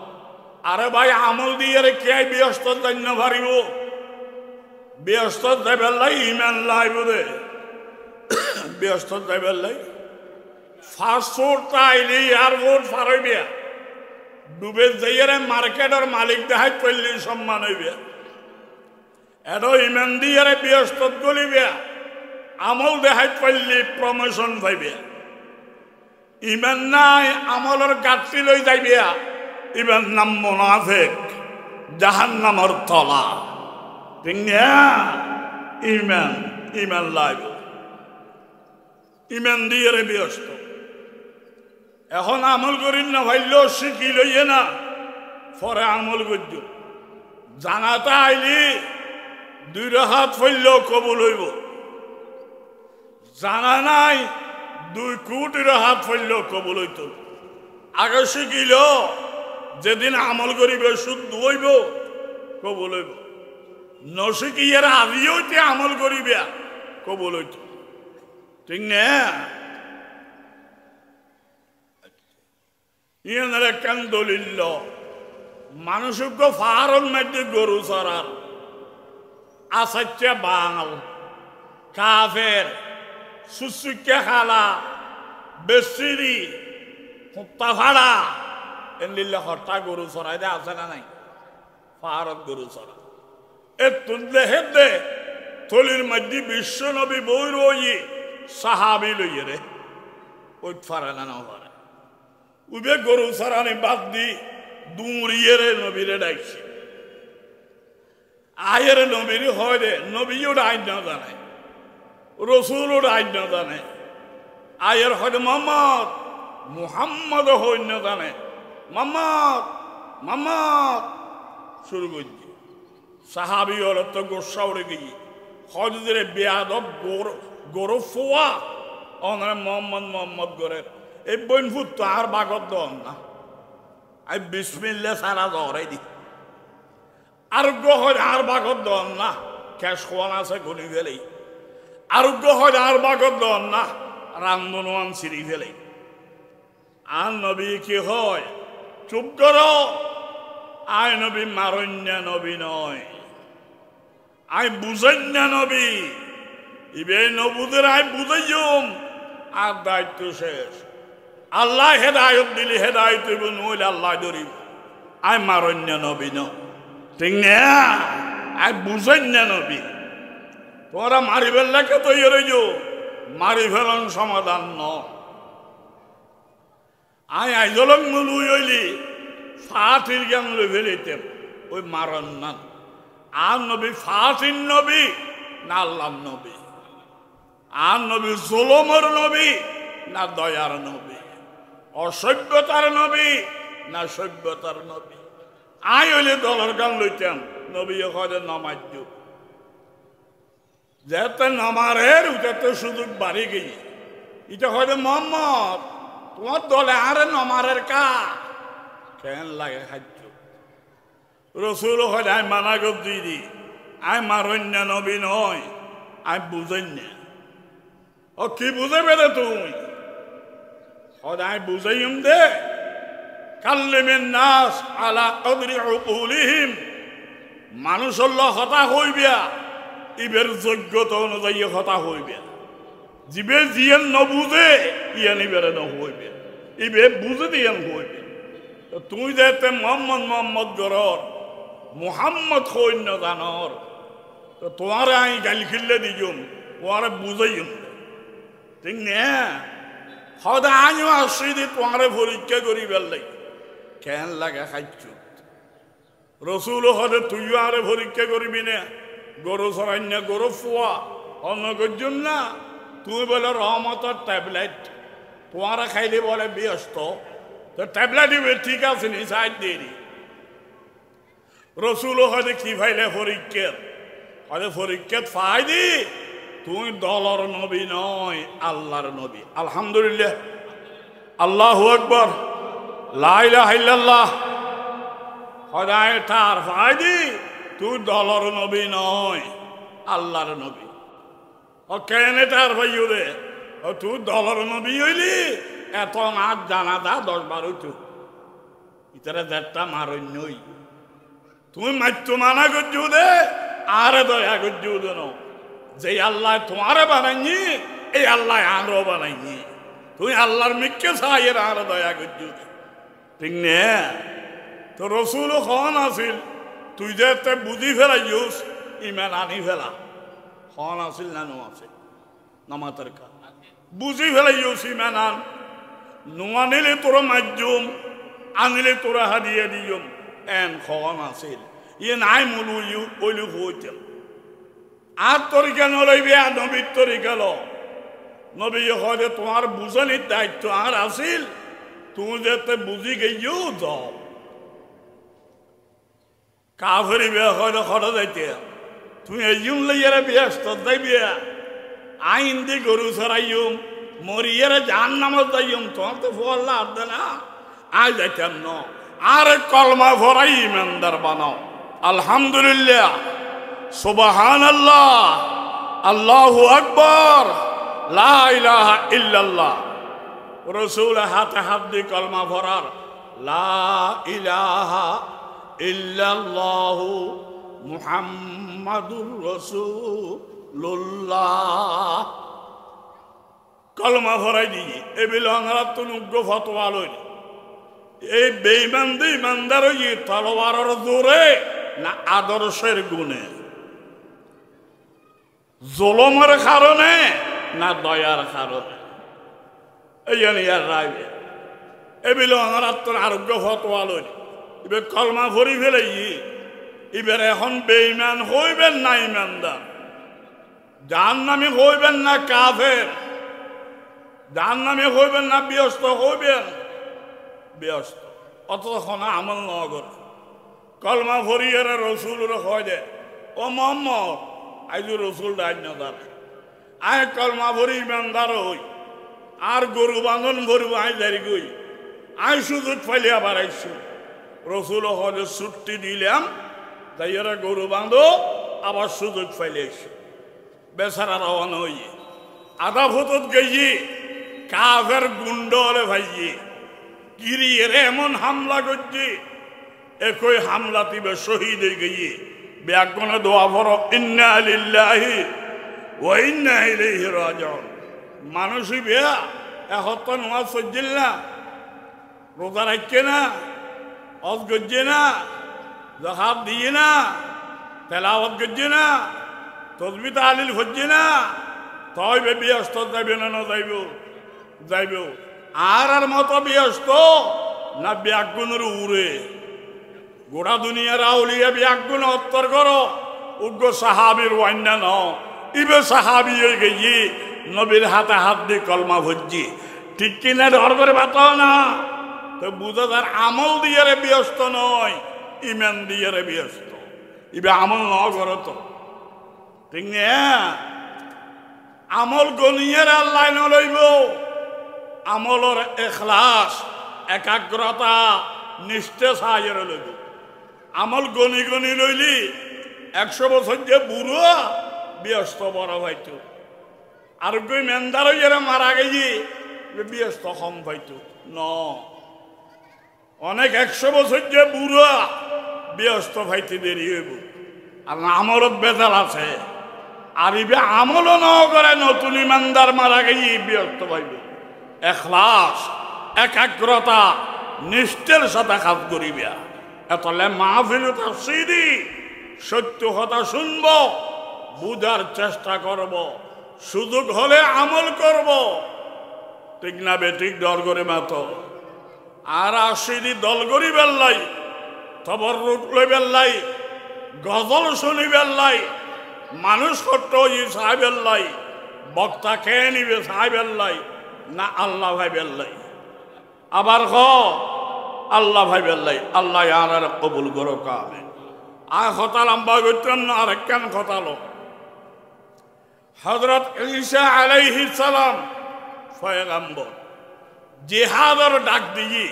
আরে ভাই আমল দিয়ে কে ব্যস্ত জান্য পারিব ব্যস্ত যাইবার লাই ইমান লাই বোধে ব্যস্ত যাইবার লাই ফাস্টফুড আইলে এয়ারপোর্ট পার হইবে ডুবে যাইয়ারে মার্কেটের মালিক দেখাই করলে সম্মান হইবে এটা ইমান দিয়ে ব্যস্ত গলিবে আমল দেখাই পাইলে প্রমোশন পাইবে ইমান নাই আমলের গাঠি লই যাইবে ইমান নাম মুনাফিক জাহান্নামের তলা ঠিক না ইমান ইমান লাগবে ইমান দিয়ে ব্যস্ত এখন আমল করি না ভাইলেও শিখি লইয়ে না পরে আমল করছ জানাতে আইলি 2 রাকাত পড়লেও কবুল হইব জানা নাই 2 কোটি রাকাত পড়লেও কবুল হইত আগে শিখিল যেদিন আমল করিবে শুদ্ধ হইব কবুল হইব নশিকিয়ার আজিওতে আমল করিবে কবুল হইত ঠিক না ইয়ানের একখান দলিল মানুষকে ফারন মধ্যে গরু চড়ার আসাচ্চা বাঙাল কাফের সুসুকে খালা বেসিরি হুত্তা ভাড়া এনলিল্লা হরটা গরু চড়াই দে আছে না নাই ফারত গরু চড়া এ তুললে হেদে থলির মধ্যে বিশ্ব নবী বই রই সাহাবি লইয়ে রে ওই ফারে না না ফারে উবে গরু চড়ানি বাদ দি দূরিয়ে রে নবীরে ডাকছি আয়ের নবীর হয় রে নবীও আইন না জানে রসুলও আইন না জানে আয়ের হয় মোহাম্মদ মুহাম্মদ হই না জানে মোহাম্মদ মোহাম্মদ শুরু করছি সাহাবি হল তো গোসা উড়ে গিয়ে হজরে বেয়াদব গরু ফোয়া অনারে মোহাম্মদ মোহাম্মদ গরের এই বইনফুট তো আর বাগত দন না আমি বিসমিল্লা সারা জহরাই দি আরোগ্য হয় আর বাগত দন না ক্যাশ খোয়ান আছে গনি ফেলেই আরোগ্য হয় আর বাগত দন না রামদনওয়ান সিঁড়ি ফেলেই আর নবী কি হয় চুপ করো আয় নবী মারণ্যা নবী নয় আয় বুঝন্যা নবী ইবে নবুদের আয় বুঝাইম আর দায়িত্ব শেষ আল্লাহ হেদায়ত দিলি হেদায়ত নইলে আল্লাহ ধরিব আয় মারণ্যা নবী ন ঠিক না আয় বুঝন্যা নবী তোমরা মারি ফেললে তো ইয়ে মারি ফেলন সমাধান ন আয় আইজলং মুলুই হইলি ফাটির জ্ঞান লই ফেলিতেম ওই মারণ না আর নবী ফাটির নবী না আল্লাহ নবী আর নবী জুলুমের নবী না দয়ার নবী অসভ্যতার নবী না সভ্যতার নবী আই হইলে দলের গান লইতাম নবী হয়তো নমাজ যেতে নমারের উঠাতে সুযোগ বাড়ি গিয়ে এটা হয়তো মোহাম্মদ তোমার দলে আরে নমারের কা কেন লাগে খাদ্য রসুল হয় আই মানা গপ দিদি আই মারণ্যা নবী নয় আই বুঝেন না ও কি বুঝাবে রে তুমি আই বুঝাইম দে কাল্লিমিন নাস আলা কদরি উকুলিহিম মানুষ হতা হইবিয়া ইবের যোগ্যতা অনুযায়ী হতা হইবে জিবে জিয়ান নবুঝে ইয়ান ইবেরে ন হইবে ইবে বুঝে দিয়ান হইবে তুই যেতে মোহাম্মদ মোহাম্মদ গরর মুহাম্মদ হইন জানর তো তোমারে আই গালি খিল্লে দিজুম তোমারে বুঝাইম ঠিক না সদা আমিও আসি দি তোমারে পরীক্ষা করি বেলাই কেন লাগে খাইছ রসুল হলে তুইও আরে পরীক্ষা করবি না গরু সরাই না গরু ফুয়া অন্য করছুন না তুই বলে রহমতের ট্যাবলেট তোমারা খাইলে বলে ব্যস্ত তো ট্যাবলেট দিবে ঠিক আছে নি সাইড দিয়ে রসুল হয়তো কি ফাইলে পরীক্ষার হয়তো পরীক্ষার ফাই দি তুই দলর নবী নয় আল্লাহর নবী আলহামদুলিল্লাহ আল্লাহু আকবার লা ইলাহা ইল্লাল্লাহ খোদায় তার ফায়দি তুই দলর নবী নয় আল্লাহর নবী ও কেন তার ভাইও রে ও তুই দলর নবী হইলি এত নাচ জানাদা 10-12 তো ইতারে দেড়টা মারণ্যই তুমি মাইতো মানা করছো দে আরে দয়া করছো দেন যে আল্লাহ তোমারে বানাইনি এই আল্লাহ আরো বানাইনি তুই আল্লাহর মিক্কে চাইয়ের আরো দয়া করছো ঠিক নে তো রসুল খন আছিল তুই যে বুঝি ফেলাইস ইমান আনি ফেলা খন আছিল না নো আছে নামাতের কা বুঝি ফেলাইস ইমান আন নোয়া নিলে তোরা মাধ্যম আনিলে তোরা হারিয়ে দিয়ম এন খন আছিল ইয়ে নাই মূল ওইলু হইতে আর তরিকা নলইবে আর নবীর তরিকা ল নবী হয়তো তোমার বুঝানির দায়িত্ব আর আছিল তুমি যেতে বুঝি গেইও যাও কাফেরি বিয়া হয়তো খরচ যাইতে তুমি এই লইয়ারে ব্যস্ত যাইবি আইন দি গরু সরাইম মরিয়ারে জান নামত যাইম তোমার তো ফল্লা আর দে না আই যাইতাম ন আর কলমা ভরাই ইমানদার বানাও আলহামদুলিল্লাহ সুবহানাল্লাহ আল্লাহু আকবার লা ইলাহা ইল্লাল্লাহ রাসূল হাতে হাত দিয়ে কলমা ভরার লা ইলাহা ইল্লাল্লাহু মুহাম্মাদুর রাসূলুল্লাহ কলমা ভরাই দিয়ে এ বিলংরা তো নুগ্গ ফতোয়া লই এই বেঈমানদের ইমানদার হই তলোয়ারের জোরে না আদর্শের গুণে জুলুমের কারণে না দয়ার কারণে এই জন্য ইয়ার রাইবে এবিলো আমার আত্মার আরোগ্য ফতোয়া লই এবার কলমা ভরি ফেলে এবার এখন বেঈমান হইবেন না ইমানদার জাহান্নামী হইবেন না কাফের জাহান্নামী হইবেন না ব্যস্ত হইবেন ব্যস্ত অতক্ষণ আমল নগর কলমা ভরিয়ে রসুল হয় দে ও মোহাম্মদ আইজু রসুল দাঁড় আয় কলমা ভরি ইমানদার হই আর গরু বাঁধন ভরব আই দাঁড়ি গই আই সুযোগ ফাইলে আবার আইসু রসুল হলে ছুটি দিলাম তাই এরা গরু বাঁধো আবার সুযোগ ফাইলে আইসু বেচারা রওনা হইয়ে আধা ভূতত গেছি কাফের গুন্ড হলে ভাইয়ে গিরি এরে এমন হামলা করছে একই হামলা তিবে শহীদ হয়ে গিয়ে ব্যাকরণে দোয়া ভরো ইন্না লিল্লাহি ওয়া ইন্না ইলাইহি রাজিউন মানুষই বেয়া এখন নামাজ পড়ছিল না রোজা রাখছে না হজ করছে না যাকাত দিয়ে না তেলাওয়াত করছে না তাসবিহ তাহলিল হচ্ছে না তবে ব্যস্ত যাইবে না যাইব যাইব আর মতো ব্যস্ত না ব্যাকগুণের উড়ে গোড়া দুনিয়ার আউলিয়া ব্যাকগুণ উত্তর করো উগ্র সাহাবির অন্যান্য ইবে সাহাবি হয়ে গেছি নবীর হাতে হাত দিয়ে কলমা ভরছি ঠিক কিনা ধর করে বাতাও না তো বুঝা তার আমল দিয়ে ব্যস্ত নয় ইমান দিয়ে ব্যস্ত ইবে আমল ন করো তো ঠিক না আমল গনিয়ার আল্লাহ নলইব আমলর এখলাস একাগ্রতা নিষ্ঠে সাহায্য লইব আমল গনি গনি লইলি 100 বছর যে বুড়ো ব্যস্ত বড় হইতো আর কই মেন্দার যারা মারা গেছি ব্যস্ত কম পাইতো ন অনেক 100 বছর যে বুড়ো ব্যস্ত পাইতে দেরি হইব আর আমলত বেজাল আছে আর ইবে আমল ন করে নতুন ইমানদার মারা গেছি ব্যস্ত পাইব এখলাস একাগ্রতা নিষ্ঠের সাথে কাজ করিবে এতলে মাহফিল তাফসীরি সত্য কথা শুনব বুঝার চেষ্টা করব সুযোগ হলে আমল করব ঠিক না বেঠিক ডর করে মাতো আর আসিদি দল করি বেল্লাই তবরুক লই বেল্লাই গজল শুনি বেল্লাই মানুষ করত সাহেব বেল্লাই বক্তা খেয়ে নিবে সাহেব বেল্লাই না আল্লাহ ভাই বেল্লাই আবার আল্লাহ ভাই বেল্লাই আল্লাহ আর কবুল করো কামে আর কথা লম্বা করতাম না আর কেন কথা লো হযরত ঈসা আলাইহিস সালাম পয়গম্বর জিহাদের ডাক দিয়ে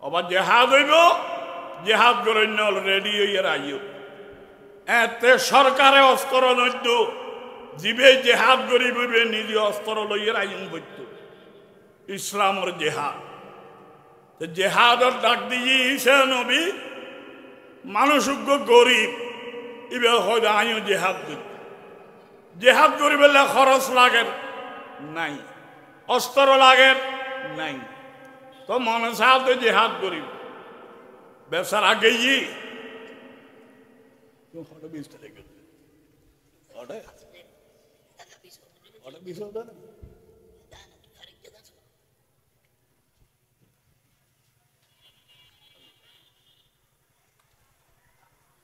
আবার জেহাদ হইব জেহাদ করে রেডি হইয়া আইও এতে সরকারে অস্ত্র নৈদ্য জীবে জেহাদ করিবে নিজে অস্ত্র লইয়া আইন বৈদ্য ইসলামের জেহাদ জেহাদর ডাক দিয়ে ইসে নবী মানুষ গরিব ইবে হয়তো আইও জেহাদ করি জেহাদ করিবে খরচ লাগে নাই অস্ত্র লাগে নাই তো মনে সাথে জেহাদ করিব বেসার আগে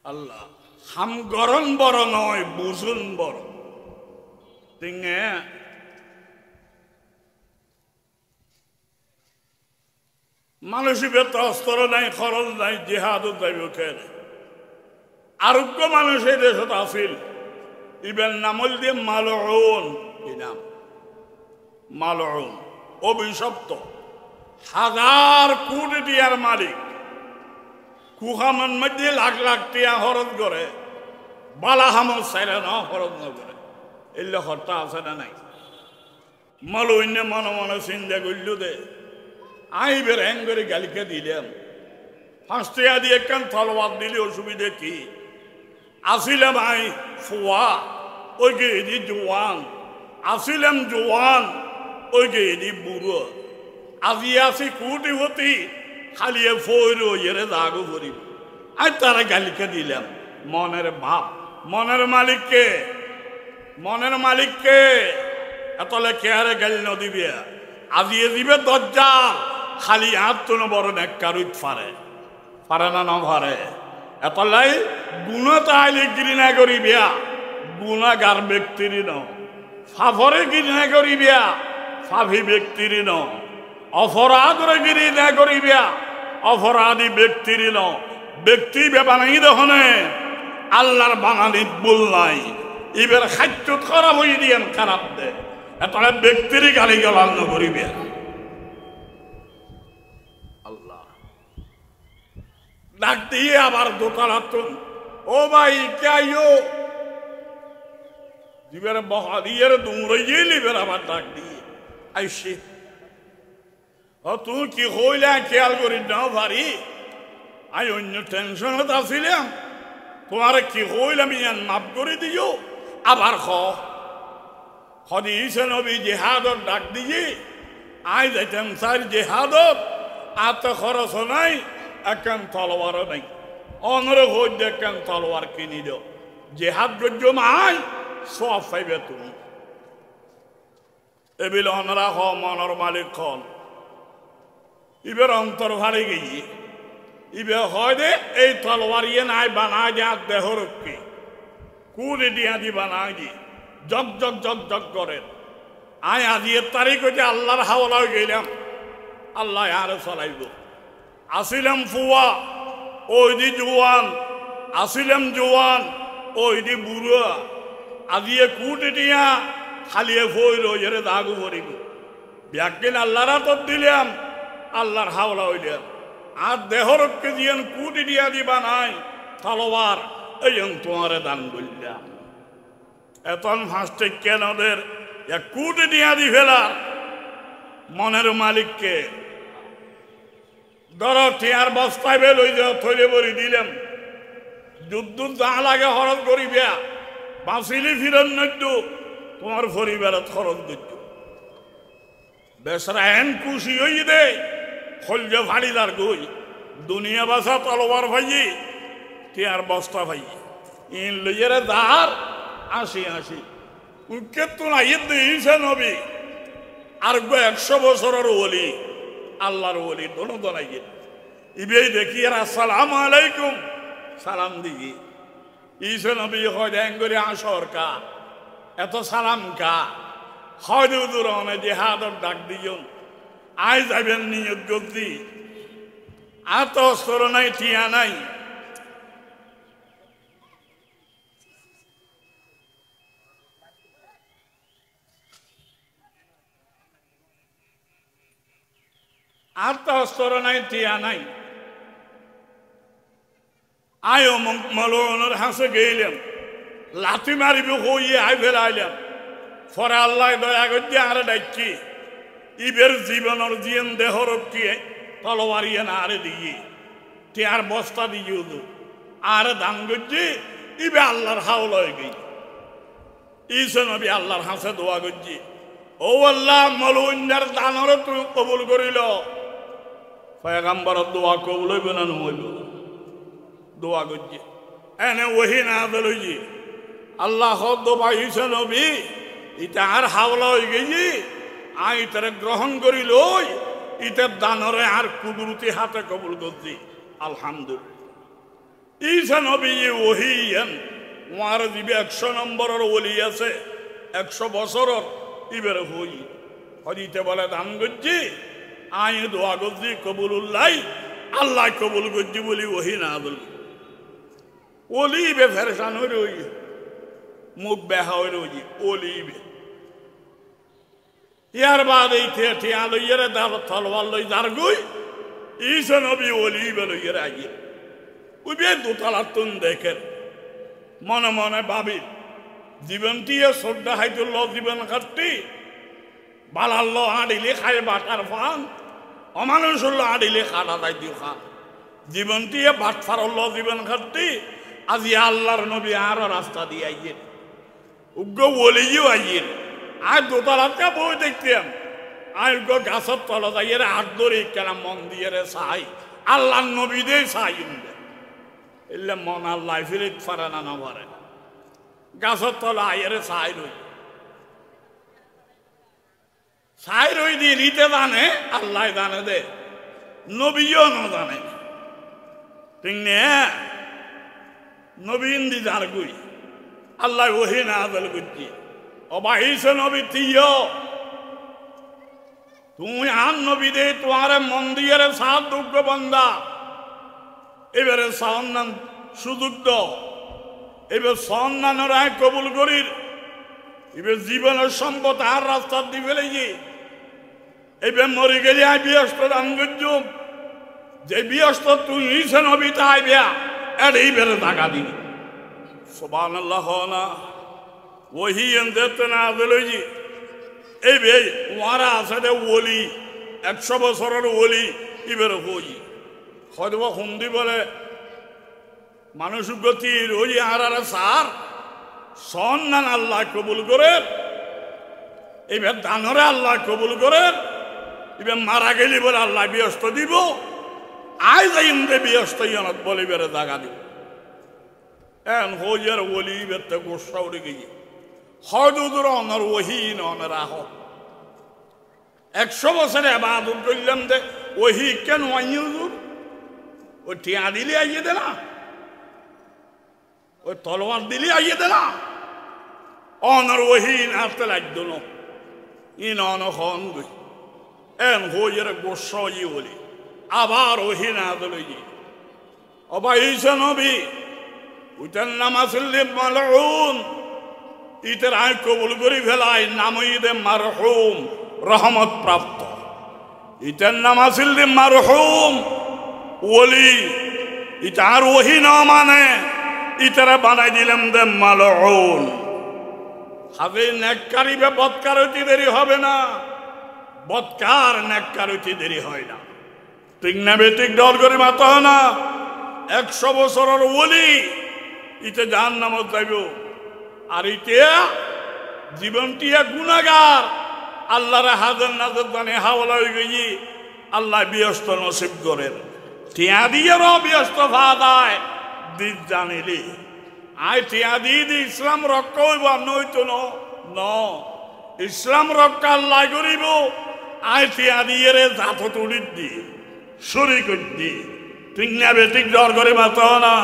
আল্লাহ হাম গরম বড় নয় বুঝুন বড় তিঙে মানুষের তো অস্ত্র নাই খরচ নাই জেহাদও যাইব খেয়ে আরোগ্য মানুষ এই দেশত আছিল ইবেন নামল দিয়ে মালউন কি নাম মালউন অভিশপ্ত হাজার কোটি টিয়ার মালিক কুহামান মধ্যে লাখ লাখ টিয়া খরচ করে বালা হামল চাইলে না খরচ নকরে এলে হরটা আছে না নাই মালউন্যে মনে মনে চিন্তা করল দে আইবের হ্যাং করে গালিকে দিলাম 5 টাকা দিয়ে একখান তলোয়ার দিলে অসুবিধে কি আসিলাম আই ফুয়া ওই গে এদি জোয়ান আসিলাম জোয়ান ওই গে এদি বুড়ো আজি আসি কুটি হতি খালিয়ে ফৈর এরে দাগো করিব আর তারা গালিকে দিলাম মনের ভাব মনের মালিককে এতলে কেয়ারে গালি নদিবে আজিয়ে দিবে দজ্জাল খালি হাত তো বড় নেককারুত ফারে না ফারে এতলাই গুণ তাইলে ঘৃণা করিবিয়া গুণাগার ব্যক্তির ন ফাফরে ঘৃণা করিবিয়া ফাফি ব্যক্তির ন অপরাধরে ঘৃণা করিবিয়া অপরাধী ব্যক্তির ন ব্যক্তি বানাই দহনে আল্লাহর বানানিত বল নাই এবার খাদ্য খারাপ হয়ে দিয়েন খারাপ দে এতলে ব্যক্তির গালি গালাল নকরিবিয়া ডাক দিয়ে আবার দোতলাতুন ও ভাই কাইও দিবের বহাদিয়ের দুমরইয়ে লিবের আবার ডাক দিয়ে আইসি ও তুই কি হইলা খেয়াল করি নাও পারি আই অন্য টেনশনত আছিলাম তোমার কি হইলাম ইয়ান মাফ করে দিও আবার হদিসে নবী জেহাদর ডাক দিয়ে আই যাইতাম স্যার জেহাদত আত খরচ নাই একখান তলোয়ারও নাই অনরে হইতে একখান তলোয়ার কিনি দিও জেহাদ গজ্য মাই সব পাইবে তুমি এবিল অনরা হ মনর মালিক খন ইবের অন্তর ভারে গিয়ে ইবে হয় দে এই তলোয়ার ইয়ে নাই বানায় যা দেহ রক্ষী কুড়ি দিয়া দি বানায় দি জগ জগ জগ জগ করেন আয় আজিয়ের তারিখ হইতে আল্লাহর হাওলা গেলাম আল্লাহ আরে চলাইব আসিলাম ফুয়া ওই দি জোয়ান আসিলাম জোয়ান ওই দি বুড়া আজিয়ে কুটি দিয়া খালিয়ে ফইল এরে দাগু করিব ব্যাগিন আল্লাহর হাতত দিলাম আল্লাহর হাওলা হইলাম আর দেহ রক্ষে দিয়েন কুটি দিয়া দিবা নাই তলোয়ার এই তোমারে দান করলাম এতন ফাঁসতে কেনদের কুটি দিয়া দি ফেলার মনের মালিককে ধরো টিয়ার বস্তায় বেল ওই থইলে বলি দিলাম যুদ্ধ যা লাগে খরচ করিবা বাঁচিলি ফিরন নদ্য তোমার পরিবারত খরচ দিত বেসরা এন খুশি হই দে খলজ ফাড়িদার গই দুনিয়া বাসা তলোয়ার ভাইয়ে টিয়ার বস্তা ভাইয়ে ইন লইয়েরে দার আসি উকে তো নাই দিয়েছে নবী আর 100 বছরের ওলি আল্লাহর ওলি দোনো দোনাই ইবে দেখি আর আসসালামু আলাইকুম সালাম দিই ইসে নবী হয় দেন করে আসর কা এত সালাম কা হয় দূর অনে জেহাদর ডাক দিও আই যাবেন নিয়ত গতি আর তো অস্ত্র নাই টিয়া নাই আর তো অস্ত্র নাই, টিয়া নাই। আয়ো মলনের হাসে গেলাম, লাথি মারিব হইয়ে আই ফেরাইলাম। পরে আল্লাহ দয়া করছে আরে ডাকি ইবের জীবনের জিয়ন দেহ রক্ষিয়ে তলবারিয়ে না আরে দিয়ে টিয়ার বস্তা দিয়ে আরে দান করছি ইবে আল্লাহর হাওল হয়ে গই। ইসে নবী আল্লাহর হাসে দোয়া করছি, ও আল্লাহ মলুইন্দার দানর তুমি কবুল করিল। পয়গম্বরের দোয়া কবুল হইব না নহইব? দোয়া করছি এনে ওহি না দিলছি আল্লাহ দোয়া ইসে নবী ইটা আর হাওলা হয়ে গেছি, আই তারে গ্রহণ করি লই, ইটার দানরে আর কুদরতি হাতে কবুল করছি। আলহামদুলিল্লাহ। ইসা নবী ওহিয়েন ওয়ার দিবে 100 নম্বরের ওলি আছে, 100 বছরের ইবের হই হদিতে বলে দান করছি, আই দোয়া করছি কবুলুল্লাহ, আল্লাহ কবুল করছি বলি ওহি না বল। ওলি বে ফেরেশান হয়ে রই, মুখ বেহা হয়ে রই ওলি বে। ইয়ার বাদ এই ঠিয়া লইয়ারে তলবার লই যার গই ইসা নবী ওলি বে লইয়ারে আইয়ে উবে দোতলার তুন দেখেন মনে মনে ভাবি জীবনটিয়ে শ্রদ্ধা হাইতুল্ল জীবন কাটতি বালাল্ল আডিলে খায় বাটার ফান অমানুষুল্ল আডিলে খাটা তাই দিও খান জীবনটিয়ে বাট ফারল্ল জীবন কাটতি আজি আল্লাহর নবী আরো রাস্তা দিয়ে আইয়েন উগ্র ওলিও আইয়েন। আর দোতলাটা বই দেখতাম আর গাছের তলা যাইয়ে হাত ধরে কেন মন দিয়ে রে চাই আল্লাহ নবী দিয়ে চাই এলে মন আল্লাহ ফিরিত পারে না পারে গাছের তলা আইয়ে চাই রই চাই রই দিয়ে নিতে জানে আল্লাহ জানে দে নবীও না জানে ঠিক নে নবীন দি যার গুই আল্লাহ ওহি না আদল করছি অবাহিছে নবী তিয় তুমি আন নবী দে তোমারে মন দিয়ে সাত দুঃখ বন্দা এবারে সন্ধান সুযোগ দাও এবার সন্ধান রায় কবুল করির এবার জীবনের সম্পদ আর রাস্তা দি ফেলে এবার মরে গেলে আই বিয়স্ত দান করছুম যে বিয়স্ত তুই নিছে নবী তাই বিয়া এটাই বেড়ে টাকা দিবি সুবহানাল্লাহ না ওহি এনতে না দিলজি এই বে ওয়ারা আছে দে ওলি 100 বছরের ওলি ইবের হই হয়তো হুন্দি বলে মানুষ গতি ওই আর সার সন্ধান আল্লাহ কবুল করে এবার দানরে আল্লাহ কবুল করে এবার মারা গেলি বলে আল্লাহ ব্যস্ত দিব আয় যাই ব্যস্ত ইয়নত বলে বেড়ে জাগা দিব এন হইয়ার ওলি বেতে গোসা উড়ে গিয়ে হয়তো দূর অনর ওহি ননের আহ 100 বছরে আবাদত করলাম দে ওহি কেন দূর ওই টিয়া দিলে আইয়ে দে না ওই তলোয়ার দিলে আইয়ে দে না অনর ওহি নাতে লাগতো না ইন অন হন গই এন হইয়ার গোসা ইয়ে বলি আবার ওহি না দিলে অবা ইসা নবী উইটার নাম আসলে মালউন ইতের আয় কবুল করি ফেলাই নাম ইদে মারহুম রহমত প্রাপ্ত ইটার নাম আসলে মারহুম ওলি ইটা আর ওহি না মানে ইতারা বানাই দিলাম দে মালউন হবে নেককারি বে বদকার হইতে দেরি হবে না বদকার নেককার হইতে দেরি হয় না ঠিক না বেঠিক ডর করে মাথা না 100 বছরের ওলি ইতে জাহান্নামত যাইব আর ইতে জীবনটিয়া গুনাহগার আল্লাহর হাজার নাজাত জানে হাওলা হয়ে গেছি আল্লাহ ব্যস্ত নসিব করেন টিয়া দিয়ে ব্যস্ত ফাদায় দিদ জানিলি আয় টিয়া দিয়ে ইসলাম রক্ষা হইব নইতো ন ইসলাম রক্ষা আল্লাহ করিব আয় টিয়া দিয়ে রে জাত তুড়ি দি সরি করে দি ঠিক না বেঠিক ডর করে মাথা না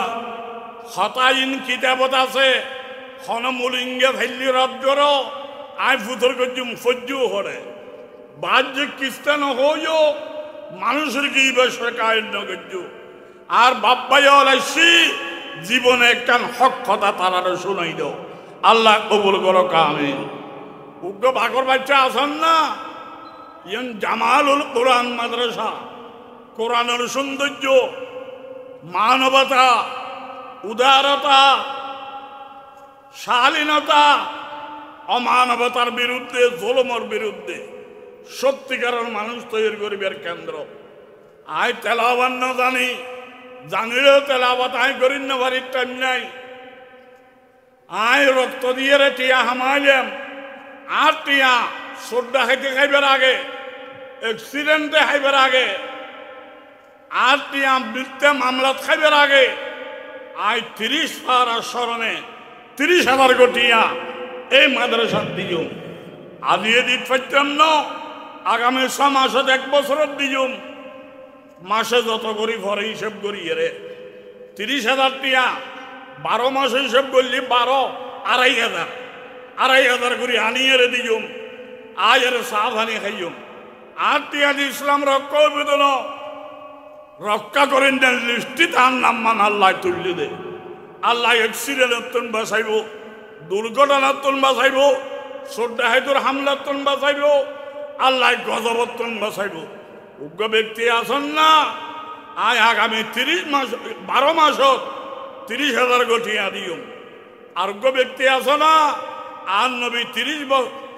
হতাইন কিতাবত আছে হনমুলিঙ্গে ফেললি রদ করো আয় ফুতর করছুম সহ্য হরে বাহ্য খ্রিস্টান হইও মানুষের কি বিষয় কায়ন করছু আর বাপ্পাই আলাইছি জীবনে একখান হক কথা তারারে শুনাই দাও আল্লাহ কবুল করো কামিন উগ্র ভাগর বাচ্চা আছেন না ইয়ান জামালুল কোরআন মাদ্রাসা, কোরআনের সৌন্দর্য, মানবতা, উদারতা, শালীনতা, অমানবতার বিরুদ্ধে, জুলুমের বিরুদ্ধে সত্যিকারের মানুষ তৈরি করিবার কেন্দ্র। আয় তেলাওয়াত না জানি, জানিলেও তেলাওয়াত আয় করি না, বাড়ির টাইম নাই। আয় রক্ত দিয়ে রে টিয়া হামাইলাম, আর টিয়া সোডা খাইতে খাইবার আগে, অ্যাক্সিডেন্টে খাইবার আগে, আর টিয়া মৃত্যু মামলাত খাইবার আগে আয় 30 পারা স্মরণে 30,000 কোটিয়া এই মাদ্রাসার দিজুম। আজিয়ে দিত পাইতাম ন, আগামী 6 মাসত 1 বছরের দিজুম। মাসে যত করি ঘরে হিসেব করি রে 30,000 টিয়া 12 মাসে হিসেব করলি 12 2,500 করি আনিয়ে রে দিজুম। আয় রে সাবধানি খাইম। আর টিয়া ইসলাম রক্ষা বেদন রক্ষা করেন দেন লিস্টি, তার নাম মান আল্লাহ তুললি দে। আল্লাহ অ্যাক্সিডেন্ট বাঁচাইব, দুর্ঘটনার বাঁচাইব, শ্রদ্ধা হাইতুর হামলার বাঁচাইব, আল্লাহ গজবর বাঁচাইব। উগ্র ব্যক্তি আছেন না, আয় আগামী 12 মাসত 30,000 কোটিয়া দিও। আর উগ্র ব্যক্তি আছে না, আর নবী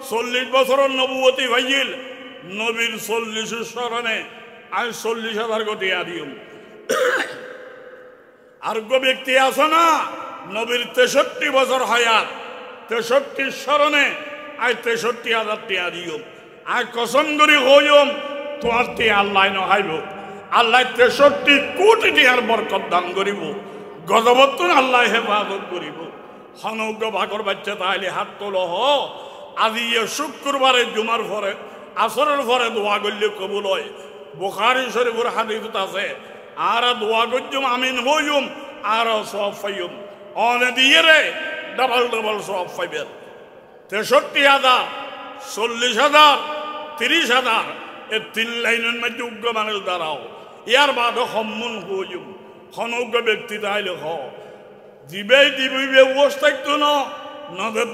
40 বছরের নবুয়তি ভাইল, নবীর 40 স্মরণে আমি 40,000 কোটিয়া দিও। আর ব্যক্তি আছে না, নবীর 63 বছর হয়াত, 63 স্মরণে আয় 63,000 টিয়া দিও। আয় কসম করি হইম তোমার টিয়া আল্লাহ নহাইব। আল্লাহ 63 কোটি টিয়ার বরকত দান করিব, গজবতুন আল্লাহ হেফাজত করিব। হনজ্ঞ ভাগর বাচ্চা তাহলে হাত তোল। আজি শুক্রবারে জুমার পরে আসরের পরে দোয়া করলে কবুল হয়। বুখারী শরীফের হাদিসত আছে, আর দোয়া করজুম আমিন হইম আর সব পাইম। অনে দিয়ে রে ডাবল সব পাইবেন। 63,000, 40,000, 30,000 এ 3 লাইনের মধ্যে উগ্র মানুষ দাঁড়াও। ইয়ার বাদ সম্মন হইম হনজ্ঞ ব্যক্তি তাইলে হ দিবে দিবিবে অবস্থা একটু নদের